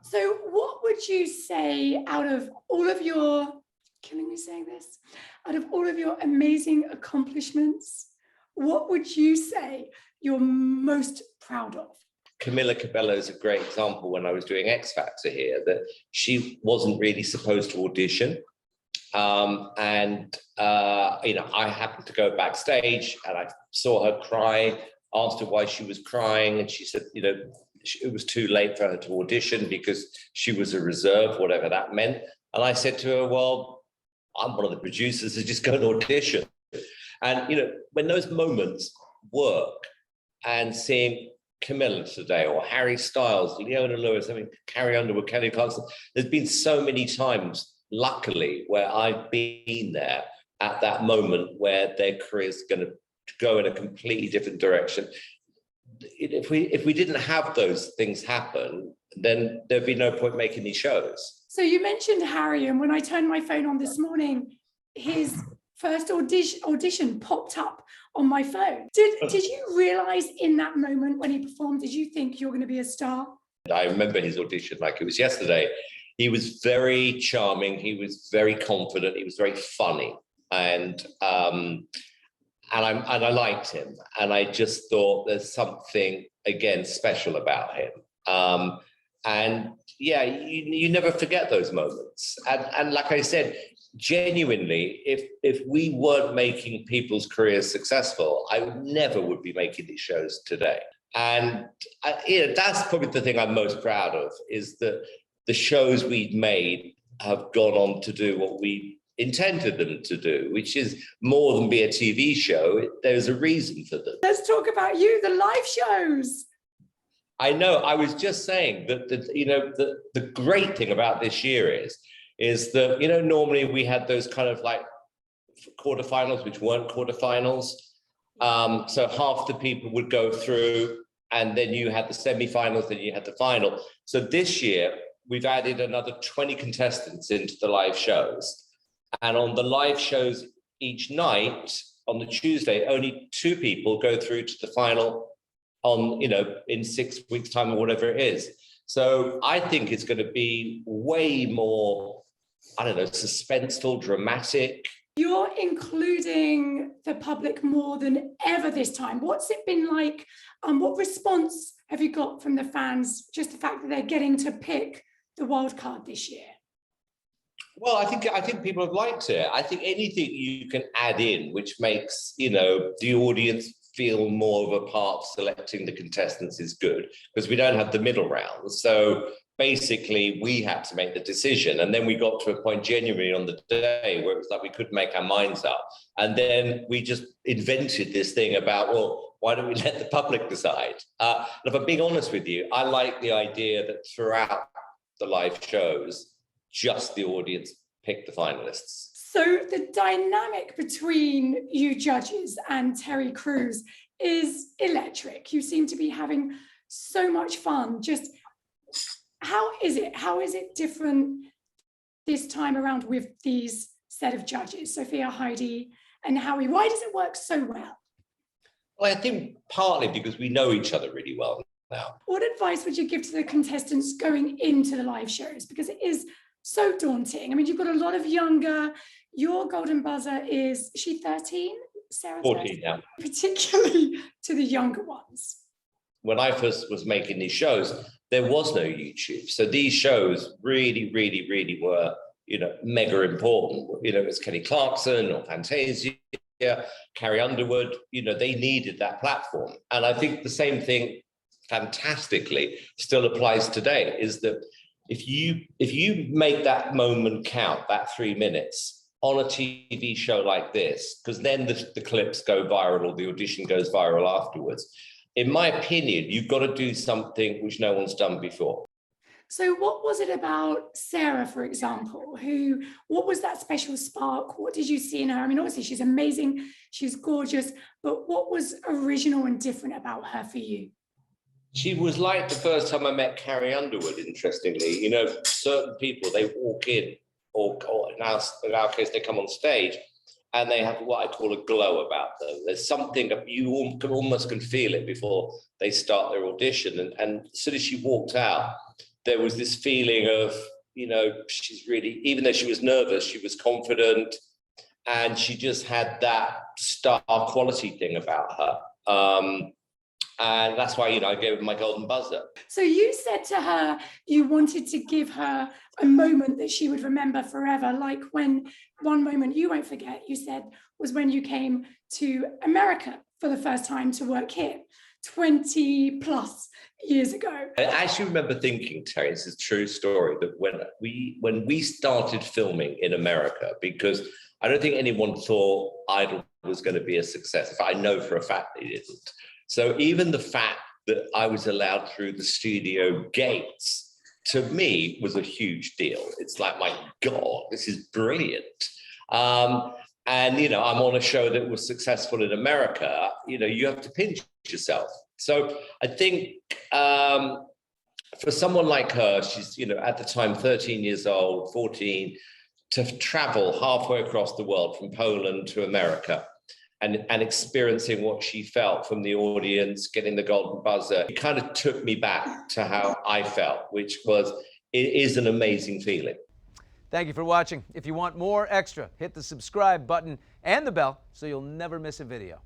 So what would you say out of all of your, killing me saying this, out of all of your amazing accomplishments, what would you say you're most proud of? Camila Cabello is a great example when I was doing X Factor here, that she wasn't really supposed to audition. I happened to go backstage and I saw her cry, asked her why she was crying. And she said, it was too late for her to audition because she was a reserve, whatever that meant. And I said to her, well, I'm one of the producers, so just go and audition. And, when those moments work, and seeing Camilla today or Harry Styles, Leona Lewis, Carrie Underwood, Kelly Clarkson, there's been so many times, luckily, where I've been there at that moment where their career is going to go in a completely different direction. If we didn't have those things happen, then there'd be no point making these shows. So you mentioned Harry, and when I turned my phone on this morning, his first audition popped up on my phone. Did you realize in that moment when he performed, did you think you're going to be a star? I remember his audition like it was yesterday. He was very charming. He was very confident. He was very funny, and I liked him. And I just thought there's something again special about him. You never forget those moments. And like I said, genuinely, if we weren't making people's careers successful, I never would be making these shows today. And that's probably the thing I'm most proud of, is that the shows we've made have gone on to do what we intended them to do, which is more than be a TV show. There's a reason for them. Let's talk about you, the live shows. I know. I was just saying that the great thing about this year is that normally we had those kind of like quarterfinals, which weren't quarterfinals. So half the people would go through, and then you had the semi-finals, then you had the final. So this year we've added another 20 contestants into the live shows. And on the live shows each night, on the Tuesday, only 2 people go through to the final in 6 weeks' time or whatever it is. So I think it's going to be way more, suspenseful, dramatic. You're including the public more than ever this time. What's it been like? What response have you got from the fans? Just the fact that they're getting to pick the wild card this year. Well, I think people have liked it. I think anything you can add in which makes, the audience feel more of a part of selecting the contestants is good, because we don't have the middle round. So basically we had to make the decision, and then we got to a point genuinely on the day where it was like we couldn't make our minds up. And then we just invented this thing about, well, why don't we let the public decide? If I'm being honest with you, I like the idea that throughout the live shows, just the audience pick the finalists. So the dynamic between you judges and Terri Crews is electric. You seem to be having so much fun. Just how is it? How is it different this time around with these set of judges, Sophia, Heidi, and Howie? Why does it work so well? Well, I think partly because we know each other really well now. What advice would you give to the contestants going into the live shows? Because it is so daunting. I mean, you've got a lot of younger. Your golden buzzer is she 13? Sarah 14 now. Particularly to the younger ones. When I first was making these shows, there was no YouTube. So these shows really, really, really were, mega important. It was Kelly Clarkson or Fantasia, Carrie Underwood, they needed that platform. And I think the same thing fantastically still applies today, is that if you make that moment count, that 3 minutes on a TV show like this, because then the clips go viral or the audition goes viral afterwards, in my opinion, you've got to do something which no one's done before. So what was it about Sarah, for example, what was that special spark? What did you see in her? I mean, obviously she's amazing, she's gorgeous, but what was original and different about her for you? She was like the first time I met Carrie Underwood, interestingly. Certain people, they walk in, or in our case, they come on stage, and they have what I call a glow about them. There's something that you almost can feel it before they start their audition. And as soon as she walked out, there was this feeling of, she's really, even though she was nervous, she was confident, and she just had that star quality thing about her. And that's why, I gave her my golden buzzer. So you said to her you wanted to give her a moment that she would remember forever, like when one moment you won't forget, you said, was when you came to America for the first time to work here 20 plus years ago. I actually remember thinking, Terri, this is a true story, that when we started filming in America, because I don't think anyone thought Idol was going to be a success. I know for a fact they didn't. So even the fact that I was allowed through the studio gates, to me, was a huge deal. It's like, my God, this is brilliant. And, I'm on a show that was successful in America. You have to pinch yourself. So I think for someone like her, she's, at the time, 13 years old, 14, to travel halfway across the world from Poland to America, and experiencing what she felt from the audience, getting the golden buzzer, it kind of took me back to how I felt, which was, it is an amazing feeling. Thank you for watching. If you want more extra, hit the subscribe button and the bell so you'll never miss a video.